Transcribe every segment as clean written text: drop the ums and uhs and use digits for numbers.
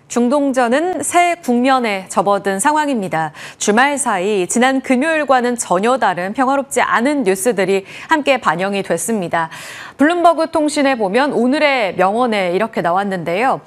중동전은 새 국면에 접어든 상황입니다. 주말 사이 지난 금요일과는 전혀 다른 평화롭지 않은 뉴스들이 함께 반영이 됐습니다. 블룸버그 통신에 보면 오늘의 명언에 이렇게 나왔는데요.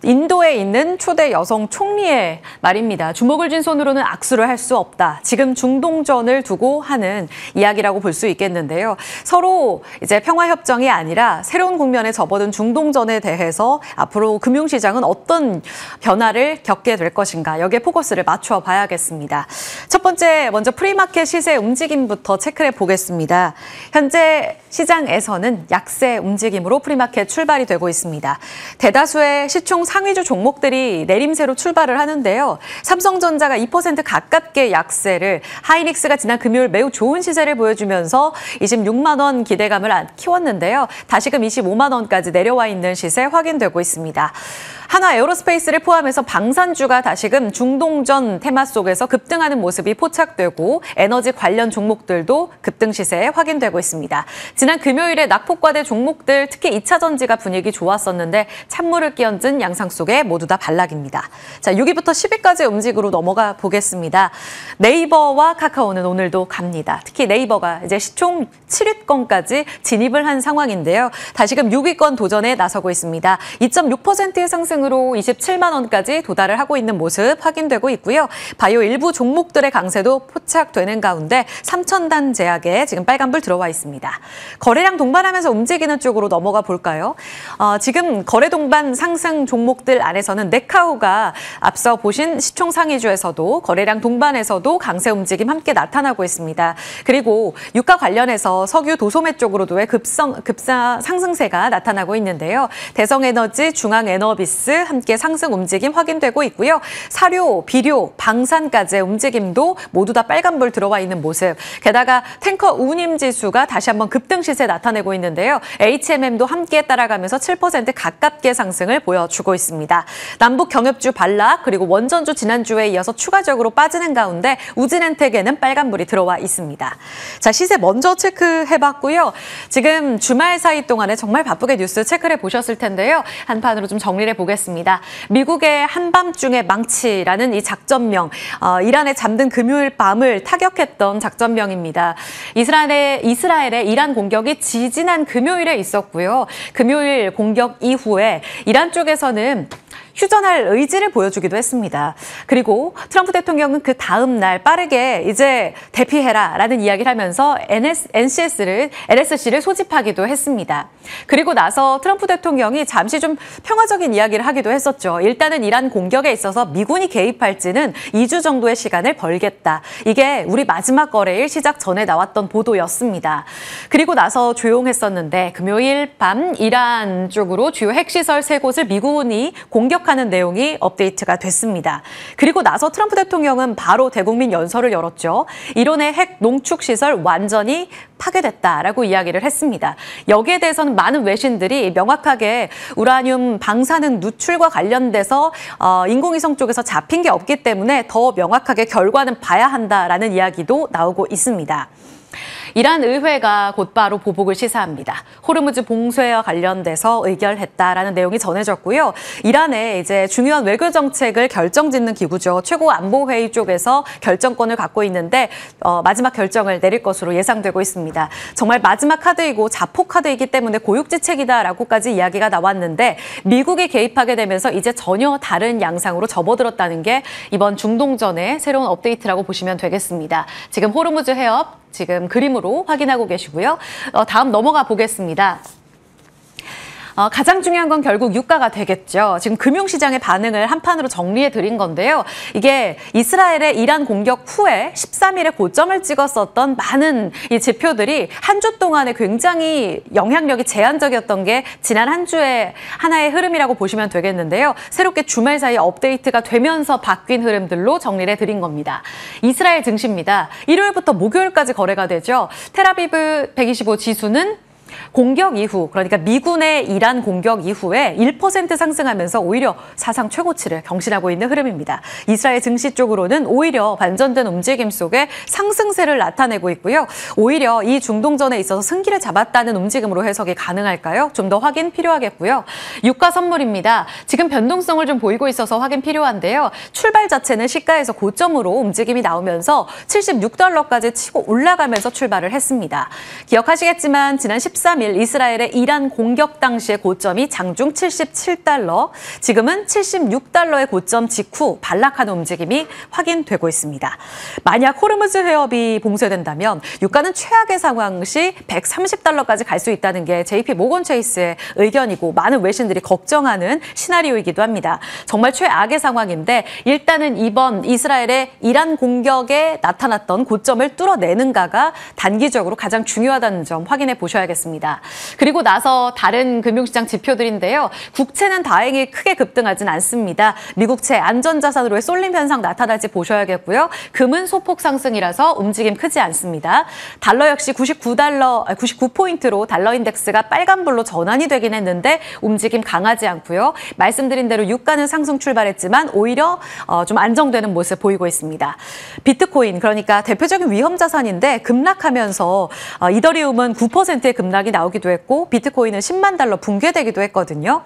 인도에 있는 초대 여성 총리의 말입니다. 주먹을 쥔 손으로는 악수를 할 수 없다. 지금 중동전을 두고 하는 이야기라고 볼 수 있겠는데요. 서로 이제 평화협정이 아니라 새로운 국면에 접어든 중동전에 대해서 앞으로 금융시장은 어떤 변화를 겪게 될 것인가 여기에 포커스를 맞춰 봐야겠습니다. 첫 번째 먼저 프리마켓 시세 움직임부터 체크해 보겠습니다. 현재 시장에서는 약세 움직임으로 프리마켓 출발이 되고 있습니다. 대다수의 시총 상위주 종목들이 내림세로 출발을 하는데요. 삼성전자가 2% 가깝게 약세를, 하이닉스가 지난 금요일 매우 좋은 시세를 보여주면서 26만 원 기대감을 키웠는데요. 다시금 25만 원까지 내려와 있는 시세 확인되고 있습니다. 한화 에어로스페이스를 포함해서 방산주가 다시금 중동전 테마 속에서 급등하는 모습이 포착되고 에너지 관련 종목들도 급등 시세에 확인되고 있습니다. 지난 금요일에 낙폭과대 종목들 특히 2차 전지가 분위기 좋았었는데 찬물을 끼얹은 양상 속에 모두 다 반락입니다. 자, 6위부터 10위까지의 움직으로 넘어가 보겠습니다. 네이버와 카카오는 오늘도 갑니다. 특히 네이버가 이제 시총 7위권까지 진입을 한 상황인데요. 다시금 6위권 도전에 나서고 있습니다. 2.6%의 상승 으로 27만 원까지 도달을 하고 있는 모습 확인되고 있고요. 바이오 일부 종목들의 강세도 포착되는 가운데 3,000단 제약에 지금 빨간불 들어와 있습니다. 거래량 동반하면서 움직이는 쪽으로 넘어가 볼까요? 지금 거래 동반 상승 종목들 안에서는 네카우가 앞서 보신 시총 상위주에서도 거래량 동반에서도 강세 움직임 함께 나타나고 있습니다. 그리고 유가 관련해서 석유 도소매 쪽으로도의 급사 상승세가 나타나고 있는데요. 대성에너지, 중앙에너비스 함께 상승 움직임 확인되고 있고요. 사료, 비료, 방산까지의 움직임도 모두 다 빨간불 들어와 있는 모습. 게다가 탱커 운임 지수가 다시 한번 급등 시세 나타내고 있는데요. HMM도 함께 따라가면서 7% 가깝게 상승을 보여주고 있습니다. 남북 경협주 반락 그리고 원전주 지난주에 이어서 추가적으로 빠지는 가운데 우진엔텍에는 빨간불이 들어와 있습니다. 자, 시세 먼저 체크해봤고요. 지금 주말 사이 동안에 정말 바쁘게 뉴스 체크를 해보셨을 텐데요. 한판으로 좀 정리를 해보겠습니다. 미국의 한밤중의 망치라는 이 작전명, 이란에 잠든 금요일 밤을 타격했던 작전명입니다. 이스라엘의 이란 공격이 지지난 금요일에 있었고요. 금요일 공격 이후에 이란 쪽에서는 휴전할 의지를 보여주기도 했습니다. 그리고 트럼프 대통령은 그 다음 날 빠르게 이제 대피해라라는 이야기를 하면서 NSC를 소집하기도 했습니다. 그리고 나서 트럼프 대통령이 잠시 좀 평화적인 이야기를 하기도 했었죠. 일단은 이란 공격에 있어서 미군이 개입할지는 2주 정도의 시간을 벌겠다. 이게 우리 마지막 거래일 시작 전에 나왔던 보도였습니다. 그리고 나서 조용했었는데 금요일 밤 이란 쪽으로 주요 핵시설 3곳을 미군이 공격하는 내용이 업데이트가 됐습니다. 그리고 나서 트럼프 대통령은 바로 대국민 연설을 열었죠. 이론의 핵 농축 시설 완전히 파괴됐다라고 이야기를 했습니다. 여기에 대해서는 많은 외신들이 명확하게 우라늄 방사능 누출과 관련돼서 인공위성 쪽에서 잡힌 게 없기 때문에 더 명확하게 결과는 봐야 한다라는 이야기도 나오고 있습니다. 이란 의회가 곧바로 보복을 시사합니다. 호르무즈 봉쇄와 관련돼서 의결했다라는 내용이 전해졌고요. 이란의 이제 중요한 외교 정책을 결정짓는 기구죠. 최고안보회의 쪽에서 결정권을 갖고 있는데 마지막 결정을 내릴 것으로 예상되고 있습니다. 정말 마지막 카드이고 자폭 카드이기 때문에 고육지책이다라고까지 이야기가 나왔는데 미국이 개입하게 되면서 이제 전혀 다른 양상으로 접어들었다는 게 이번 중동전의 새로운 업데이트라고 보시면 되겠습니다. 지금 호르무즈 해협 지금 그림으로 확인하고 계시고요. 다음 넘어가 보겠습니다. 가장 중요한 건 결국 유가가 되겠죠. 지금 금융시장의 반응을 한판으로 정리해 드린 건데요. 이게 이스라엘의 이란 공격 후에 13일에 고점을 찍었었던 많은 이 지표들이 한 주 동안에 굉장히 영향력이 제한적이었던 게 지난 한 주의 하나의 흐름이라고 보시면 되겠는데요. 새롭게 주말 사이 업데이트가 되면서 바뀐 흐름들로 정리를 해드린 겁니다. 이스라엘 증시입니다. 일요일부터 목요일까지 거래가 되죠. 텔아비브 125 지수는 공격 이후, 그러니까 미군의 이란 공격 이후에 1% 상승하면서 오히려 사상 최고치를 경신하고 있는 흐름입니다. 이스라엘 증시 쪽으로는 오히려 반전된 움직임 속에 상승세를 나타내고 있고요. 오히려 이 중동전에 있어서 승기를 잡았다는 움직임으로 해석이 가능할까요? 좀 더 확인 필요하겠고요. 유가 선물입니다. 지금 변동성을 좀 보이고 있어서 확인 필요한데요. 출발 자체는 시가에서 고점으로 움직임이 나오면서 76달러까지 치고 올라가면서 출발을 했습니다. 기억하시겠지만 지난 13일 이스라엘의 이란 공격 당시의 고점이 장중 77달러, 지금은 76달러의 고점 직후 반락하는 움직임이 확인되고 있습니다. 만약 호르무즈 해협이 봉쇄된다면 유가는 최악의 상황 시 130달러까지 갈 수 있다는 게 JP 모건 체이스의 의견이고 많은 외신들이 걱정하는 시나리오이기도 합니다. 정말 최악의 상황인데 일단은 이번 이스라엘의 이란 공격에 나타났던 고점을 뚫어내는가가 단기적으로 가장 중요하다는 점 확인해 보셔야겠습니다. 그리고 나서 다른 금융시장 지표들인데요. 국채는 다행히 크게 급등하진 않습니다. 미국채 안전자산으로의 쏠림 현상 나타날지 보셔야겠고요. 금은 소폭 상승이라서 움직임 크지 않습니다. 달러 역시 99포인트로 달러 인덱스가 빨간불로 전환이 되긴 했는데 움직임 강하지 않고요. 말씀드린 대로 유가는 상승 출발했지만 오히려 좀 안정되는 모습 보이고 있습니다. 비트코인, 그러니까 대표적인 위험 자산인데 급락하면서 이더리움은 9%의 급락이 나오기도 했고 비트코인은 10만 달러 붕괴되기도 했거든요.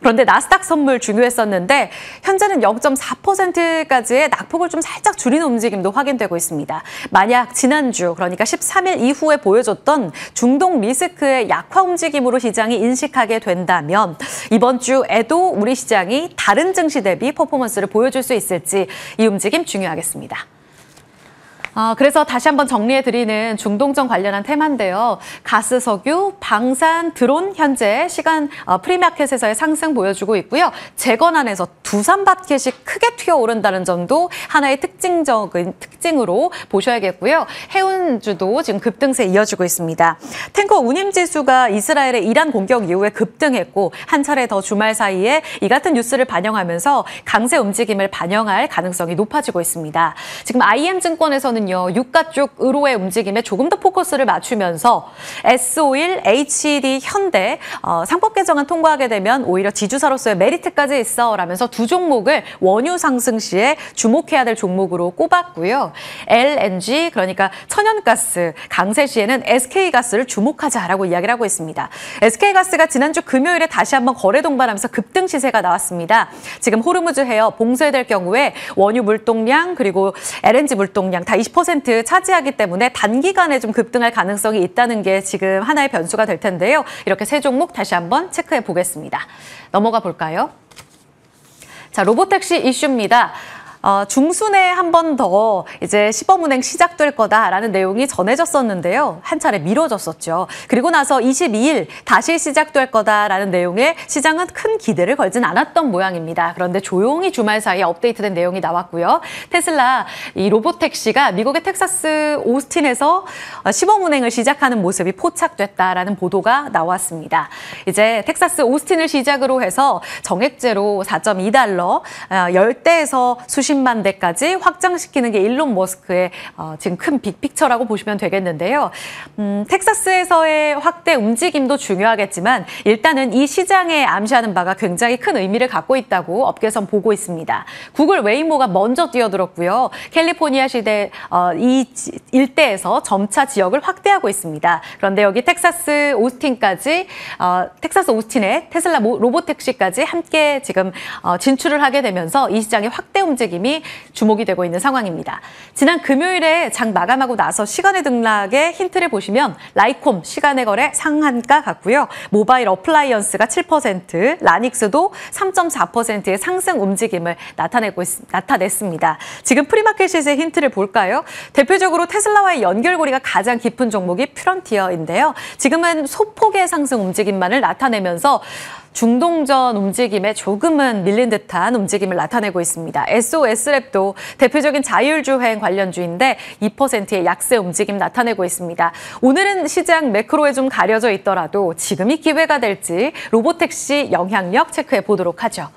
그런데 나스닥 선물 중요했었는데 현재는 0.4%까지의 낙폭을 좀 살짝 줄이는 움직임도 확인되고 있습니다. 만약 지난주, 그러니까 13일 이후에 보여줬던 중동 리스크의 약화 움직임으로 시장이 인식하게 된다면 이번 주에도 우리 시장이 다른 증시 대비 퍼포먼스를 보여줄 수 있을지 이 움직임 중요하겠습니다. 그래서 다시 한번 정리해드리는 중동전 관련한 테마인데요. 가스, 석유, 방산, 드론 현재 시간 프리마켓에서의 상승 보여주고 있고요. 재건안에서 두산바켓이 크게 튀어오른다는 점도 하나의 특징으로 보셔야겠고요. 해운주도 지금 급등세 이어지고 있습니다. 탱커 운임지수가 이스라엘의 이란 공격 이후에 급등했고 한 차례 더 주말 사이에 이 같은 뉴스를 반영하면서 강세 움직임을 반영할 가능성이 높아지고 있습니다. 지금 IM증권에서는 유가 쪽 의로의 움직임에 조금 더 포커스를 맞추면서 S51, HD, 현대 상법 개정안 통과하게 되면 오히려 지주사로서의 메리트까지 있어 라면서 두 종목을 원유 상승 시에 주목해야 될 종목으로 꼽았고요. LNG, 그러니까 천연가스, 강세 시에는 SK가스를 주목하자라고 이야기를 하고 있습니다. SK가스가 지난주 금요일에 다시 한번 거래 동반하면서 급등 시세가 나왔습니다. 지금 호르무즈 해협 봉쇄될 경우에 원유 물동량 그리고 LNG 물동량 다 20% 차지하기 때문에 단기간에 좀 급등할 가능성이 있다는 게 지금 하나의 변수가 될 텐데요. 이렇게 세 종목 다시 한번 체크해 보겠습니다. 넘어가 볼까요? 자, 로보택시 이슈입니다. 중순에 한 번 더 이제 시범운행 시작될 거다라는 내용이 전해졌었는데요. 한 차례 미뤄졌었죠. 그리고 나서 22일 다시 시작될 거다라는 내용에 시장은 큰 기대를 걸진 않았던 모양입니다. 그런데 조용히 주말 사이에 업데이트된 내용이 나왔고요. 테슬라 이 로보택시가 미국의 텍사스 오스틴에서 시범운행을 시작하는 모습이 포착됐다라는 보도가 나왔습니다. 이제 텍사스 오스틴을 시작으로 해서 정액제로 4.2달러, 10대에서 수십만 대까지 확장시키는 게 일론 머스크의 지금 큰 빅픽처라고 보시면 되겠는데요. 텍사스에서의 확대 움직임도 중요하겠지만 일단은 이 시장에 암시하는 바가 굉장히 큰 의미를 갖고 있다고 업계에선 보고 있습니다. 구글 웨이모가 먼저 뛰어들었고요. 캘리포니아 시대 이 일대에서 점차 지역을 확대하고 있습니다. 그런데 여기 텍사스 오스틴까지 텍사스 오스틴에 테슬라 로보택시까지 함께 지금 진출을 하게 되면서 이 시장의 확대 움직임이 주목이 되고 있는 상황입니다. 지난 금요일에 장 마감하고 나서 시간의 등락의 힌트를 보시면 라이콤 시간의 거래 상한가 같고요. 모바일 어플라이언스가 7%, 라닉스도 3.4%의 상승 움직임을 나타냈습니다. 지금 프리마켓시스의 힌트를 볼까요? 대표적으로 테슬라와의 연결고리가 가장 깊은 종목이 프런티어인데요. 지금은 소폭의 상승 움직임만을 나타내면서 중동전 움직임에 조금은 밀린 듯한 움직임을 나타내고 있습니다. SOS랩도 대표적인 자율주행 관련주인데 2%의 약세 움직임 나타내고 있습니다. 오늘은 시장 매크로에 좀 가려져 있더라도 지금이 기회가 될지 로보택시 영향력 체크해 보도록 하죠.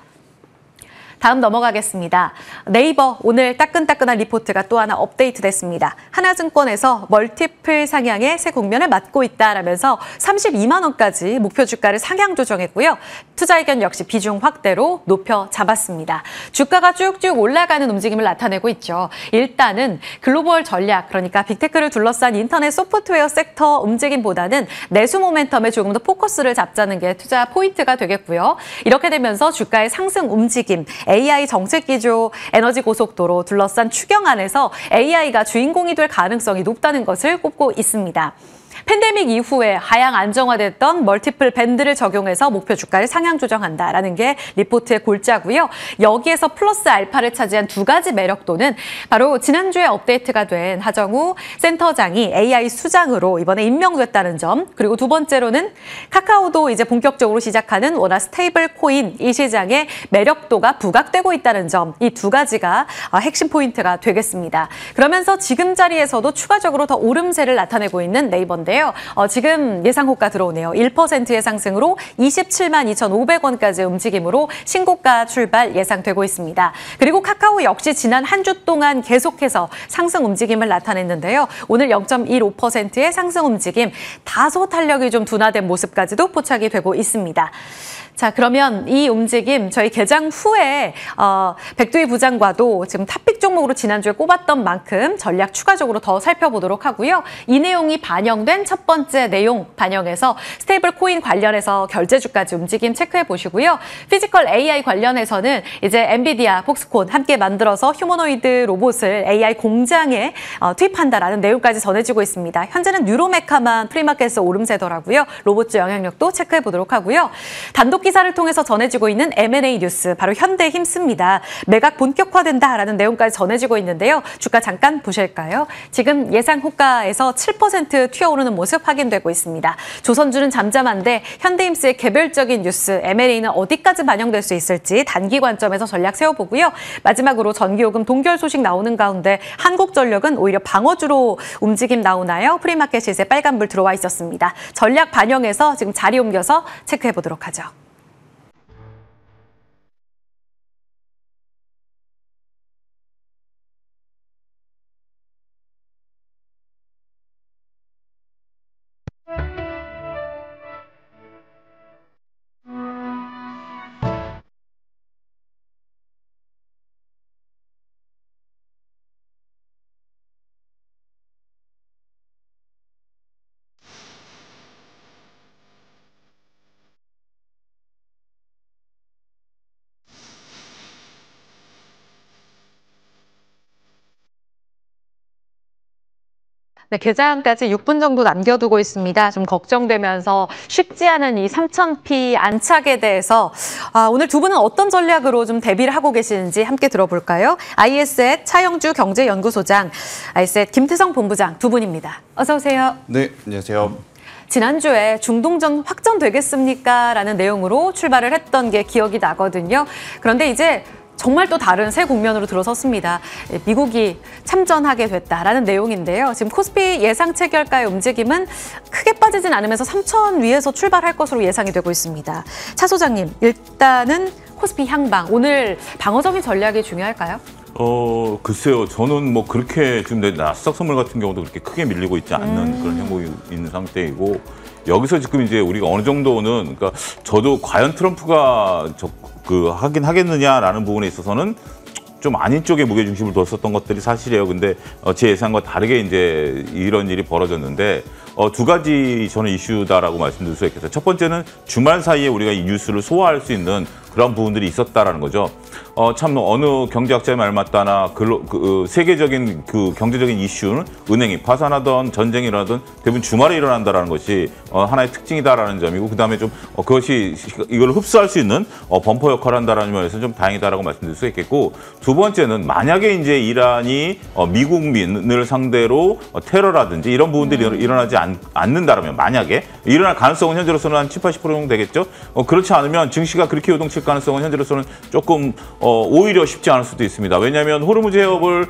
다음 넘어가겠습니다. 네이버 오늘 따끈따끈한 리포트가 또 하나 업데이트 됐습니다. 하나증권에서 멀티플 상향의 새 국면을 맞고 있다라면서 32만 원까지 목표 주가를 상향 조정했고요. 투자 의견 역시 비중 확대로 높여 잡았습니다. 주가가 쭉쭉 올라가는 움직임을 나타내고 있죠. 일단은 글로벌 전략, 그러니까 빅테크를 둘러싼 인터넷 소프트웨어 섹터 움직임보다는 내수 모멘텀에 조금 더 포커스를 잡자는 게 투자 포인트가 되겠고요. 이렇게 되면서 주가의 상승 움직임, AI 정책 기조, 에너지 고속도로 둘러싼 추경 안에서 AI가 주인공이 될 가능성이 높다는 것을 꼽고 있습니다. 팬데믹 이후에 하향 안정화됐던 멀티플 밴드를 적용해서 목표 주가를 상향 조정한다라는 게 리포트의 골자고요. 여기에서 플러스 알파를 차지한 두 가지 매력도는 바로 지난주에 업데이트가 된 하정우 센터장이 AI 수장으로 이번에 임명됐다는 점, 그리고 두 번째로는 카카오도 이제 본격적으로 시작하는 워낙 스테이블 코인 이 시장의 매력도가 부각되고 있다는 점, 이 두 가지가 핵심 포인트가 되겠습니다. 그러면서 지금 자리에서도 추가적으로 더 오름세를 나타내고 있는 네이버인데요. 지금 예상 호가 들어오네요. 1%의 상승으로 27만 2,500원까지 움직임으로 신고가 출발 예상되고 있습니다. 그리고 카카오 역시 지난 한 주 동안 계속해서 상승 움직임을 나타냈는데요. 오늘 0.15%의 상승 움직임, 다소 탄력이 좀 둔화된 모습까지도 포착이 되고 있습니다. 자, 그러면 이 움직임 저희 개장 후에 백두희 부장과도 지금 탑픽 종목으로 지난주에 꼽았던 만큼 전략 추가적으로 더 살펴보도록 하고요. 이 내용이 반영된 첫 번째 내용 반영해서 스테이블 코인 관련해서 결제주까지 움직임 체크해 보시고요. 피지컬 AI 관련해서는 이제 엔비디아, 폭스콘 함께 만들어서 휴머노이드 로봇을 AI 공장에 투입한다라는 내용까지 전해지고 있습니다. 현재는 뉴로메카만 프리마켓에서 오름세더라고요. 로봇주 영향력도 체크해 보도록 하고요. 단독 기사를 통해서 전해지고 있는 M&A 뉴스, 바로 현대에 힘씁니다. 매각 본격화된다라는 내용까지 전해지고 있는데요. 주가 잠깐 보실까요? 지금 예상 호가에서 7% 튀어오르는 모습 확인되고 있습니다. 조선주는 잠잠한데 현대힘스의 개별적인 뉴스, M&A는 어디까지 반영될 수 있을지 단기 관점에서 전략 세워보고요. 마지막으로 전기요금 동결 소식 나오는 가운데 한국전력은 오히려 방어주로 움직임 나오나요? 프리마켓 시세 빨간불 들어와 있었습니다. 전략 반영해서 지금 자리 옮겨서 체크해보도록 하죠. 네, 개장까지 6분 정도 남겨두고 있습니다. 좀 걱정되면서 쉽지 않은 이 3,000p 안착에 대해서 오늘 두 분은 어떤 전략으로 좀 대비를 하고 계시는지 함께 들어볼까요? iSet 차영주 경제연구소장, iSet 김태성 본부장 두 분입니다. 어서 오세요. 네, 안녕하세요. 지난주에 중동전 확정되겠습니까? 라는 내용으로 출발을 했던 게 기억이 나거든요. 그런데 이제 정말 또 다른 새 국면으로 들어섰습니다. 미국이 참전하게 됐다라는 내용인데요. 지금 코스피 예상 체결가의 움직임은 크게 빠지진 않으면서 3,000 위에서 출발할 것으로 예상이 되고 있습니다. 차 소장님, 일단은 코스피 향방, 오늘 방어적인 전략이 중요할까요? 글쎄요. 저는 뭐 그렇게 지금 나스닥 선물 같은 경우도 그렇게 크게 밀리고 있지 않는 그런 행보이 있는 상태이고, 여기서 지금 이제 우리가 어느 정도는, 그러니까 저도 과연 트럼프가 하긴 하겠느냐라는 부분에 있어서는 좀 아닌 쪽에 무게중심을 뒀었던 것들이 사실이에요. 근데 제 예상과 다르게 이제 이런 일이 벌어졌는데, 두 가지 저는 이슈다라고 말씀드릴 수 있겠어요. 첫 번째는 주말 사이에 우리가 이 뉴스를 소화할 수 있는 그런 부분들이 있었다라는 거죠. 참 어느 경제학자의 말 맞다나 세계적인 그 경제적인 이슈는 은행이 파산하던 전쟁이 일어나던 대부분 주말에 일어난다라는 것이 하나의 특징이다라는 점이고, 그다음에 좀 그것이 이걸 흡수할 수 있는 범퍼 역할을 한다라는 면에서 좀 다행이다라고 말씀드릴 수 있겠고, 두 번째는 만약에 이제 이란이 미국민을 상대로 테러라든지 이런 부분들이 일어나지 않는 않는다라면 만약에 일어날 가능성은 현재로서는 한 70, 80% 정도 되겠죠. 그렇지 않으면 증시가 그렇게 요동칠 가능성은 현재로서는 조금 오히려 쉽지 않을 수도 있습니다. 왜냐하면 호르무즈 해협을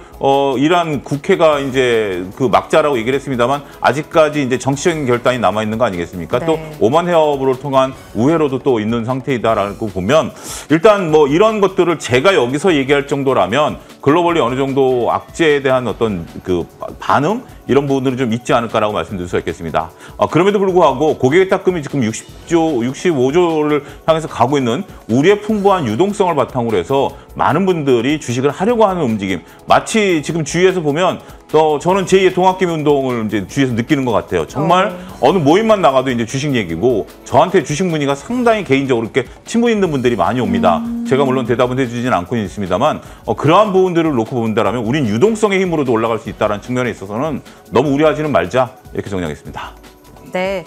이란 국회가 이제 그 막자라고 얘기를 했습니다만 아직까지 이제 정치적인 결단이 남아 있는 거 아니겠습니까? 네. 또 오만 해협으로 통한 우회로도 또 있는 상태이다라고 보면 일단 뭐 이런 것들을 제가 여기서 얘기할 정도라면 글로벌리 어느 정도 악재에 대한 어떤 그 반응 이런 부분들은 좀 있지 않을까라고 말씀드릴 수 있겠습니다. 그럼에도 불구하고 고객의 탁금이 지금 65조를 향해서 가고 있는 우리의 풍부한 유동성을 바탕으로 해서 많은 분들이 주식을 하려고 하는 움직임. 마치 지금 주위에서 보면 저는 제2의 동학개미 운동을 이제 주위에서 느끼는 것 같아요. 정말 어느 모임만 나가도 이제 주식 얘기고 저한테 주식 문의가 상당히 개인적으로 이렇게 친분 있는 분들이 많이 옵니다. 제가 물론 대답은 해주지는 않고 있습니다만 그러한 부분들을 놓고 본다라면 우린 유동성의 힘으로도 올라갈 수 있다는 측면에 있어서는 너무 우려하지는 말자 이렇게 정리하겠습니다. 네,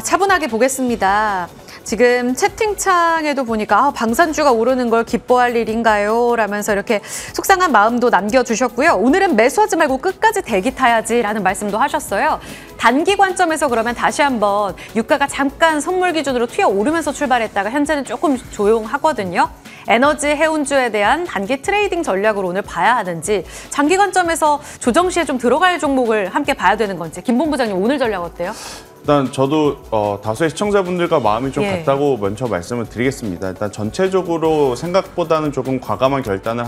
차분하게 보겠습니다. 지금 채팅창에도 보니까 방산주가 오르는 걸 기뻐할 일인가요? 라면서 이렇게 속상한 마음도 남겨주셨고요. 오늘은 매수하지 말고 끝까지 대기 타야지라는 말씀도 하셨어요. 단기 관점에서 그러면 다시 한번 유가가 잠깐 선물 기준으로 튀어오르면서 출발했다가 현재는 조금 조용하거든요. 에너지 해운주에 대한 단기 트레이딩 전략을 오늘 봐야 하는지 장기 관점에서 조정 시에 좀 들어갈 종목을 함께 봐야 되는 건지 김 본부장님 오늘 전략 어때요? 일단 저도 다수의 시청자분들과 마음이 좀 같다고 먼저 말씀을 드리겠습니다. 일단 전체적으로 생각보다는 조금 과감한 결단을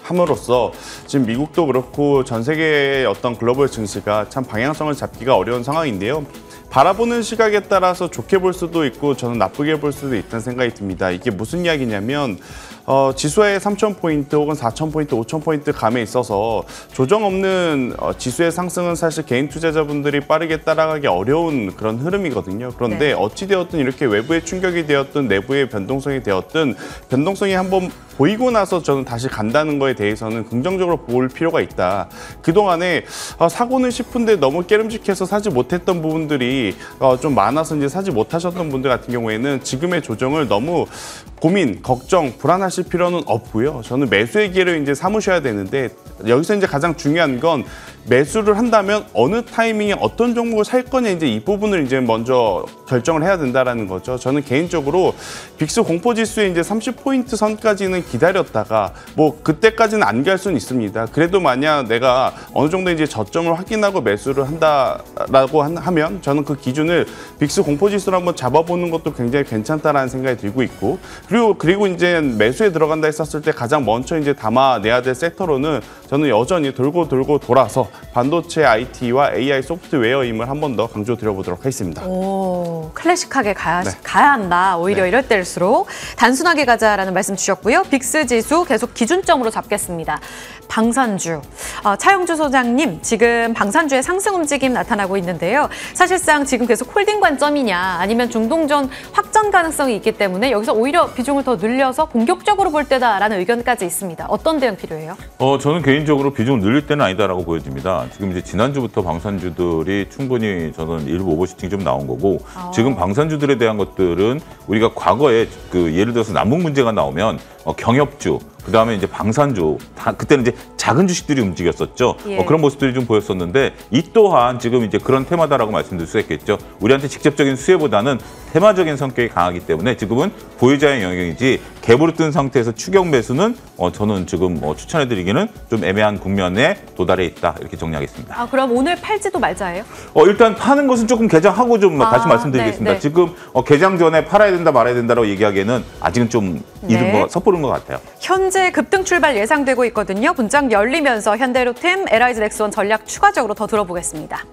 함으로써 지금 미국도 그렇고 전 세계의 어떤 글로벌 증시가 참 방향성을 잡기가 어려운 상황인데요. 바라보는 시각에 따라서 좋게 볼 수도 있고 저는 나쁘게 볼 수도 있다는 생각이 듭니다. 이게 무슨 이야기냐면 지수의 3,000포인트 혹은 4,000포인트, 5,000포인트 감에 있어서 조정 없는 지수의 상승은 사실 개인 투자자분들이 빠르게 따라가기 어려운 그런 흐름이거든요. 그런데 어찌되었든 이렇게 외부의 충격이 되었든 내부의 변동성이 되었든 변동성이 한번 보이고 나서 저는 다시 간다는 거에 대해서는 긍정적으로 볼 필요가 있다. 그동안에 사고는 싶은데 너무 깨름직해서 사지 못했던 부분들이 좀 많아서 이제 사지 못하셨던 분들 같은 경우에는 지금의 조정을 너무 고민, 걱정, 불안하실 필요는 없고요. 저는 매수의 기회를 이제 삼으셔야 되는데 여기서 이제 가장 중요한 건 매수를 한다면 어느 타이밍에 어떤 종목을 살 거냐 이제 이 부분을 이제 먼저 결정을 해야 된다라는 거죠. 저는 개인적으로 빅스 공포지수의 이제 30포인트 선까지는 기다렸다가 뭐 그때까지는 안 갈 수는 있습니다. 그래도 만약 내가 어느 정도 이제 저점을 확인하고 매수를 한다라고 하면 저는 그 기준을 빅스 공포지수로 한번 잡아보는 것도 굉장히 괜찮다라는 생각이 들고 있고 그리고 이제 매수에 들어간다 했었을 때 가장 먼저 이제 담아내야 될 섹터로는 저는 여전히 돌고 돌아서 반도체 IT와 AI 소프트웨어임을 한 번 더 강조드려보도록 하겠습니다. 오, 클래식하게 가야 한다. 오히려 이럴 때일수록 단순하게 가자라는 말씀 주셨고요. 빅스 지수 계속 기준점으로 잡겠습니다. 방산주. 차영주 소장님, 지금 방산주의 상승 움직임 나타나고 있는데요. 사실상 지금 계속 홀딩 관점이냐 아니면 중동전 확전 가능성이 있기 때문에 여기서 오히려 비중을 더 늘려서 공격적으로 볼 때다라는 의견까지 있습니다. 어떤 대응 필요해요? 저는 개인적으로 비중을 늘릴 때는 아니다라고 보여집니다. 지금 이제 지난주부터 방산주들이 충분히 저는 일부 오버슈팅이 좀 나온 거고 지금 방산주들에 대한 것들은 우리가 과거에 그 예를 들어서 남북 문제가 나오면 경협주 그다음에 이제 방산주 그때는 이제 작은 주식들이 움직였었죠. 그런 모습들이 좀 보였었는데 이 또한 지금 이제 그런 테마다라고 말씀드릴 수 있겠죠. 우리한테 직접적인 수혜보다는 테마적인 성격이 강하기 때문에 지금은 보유자의 영역이지 갭으로 뜬 상태에서 추격 매수는 저는 지금 추천해드리기는 좀 애매한 국면에 도달해 있다 이렇게 정리하겠습니다. 그럼 오늘 팔지도 말자예요? 일단 파는 것은 조금 개장하고 좀 다시 말씀드리겠습니다. 지금 개장 전에 팔아야 된다 말아야 된다라고 얘기하기에는 아직은 좀 섣부른 것 같아요. 현재 급등 출발 예상되고 있거든요. 분장 열리면서 현대로템, LIG 넥스원 전략 추가적으로 더 들어보겠습니다.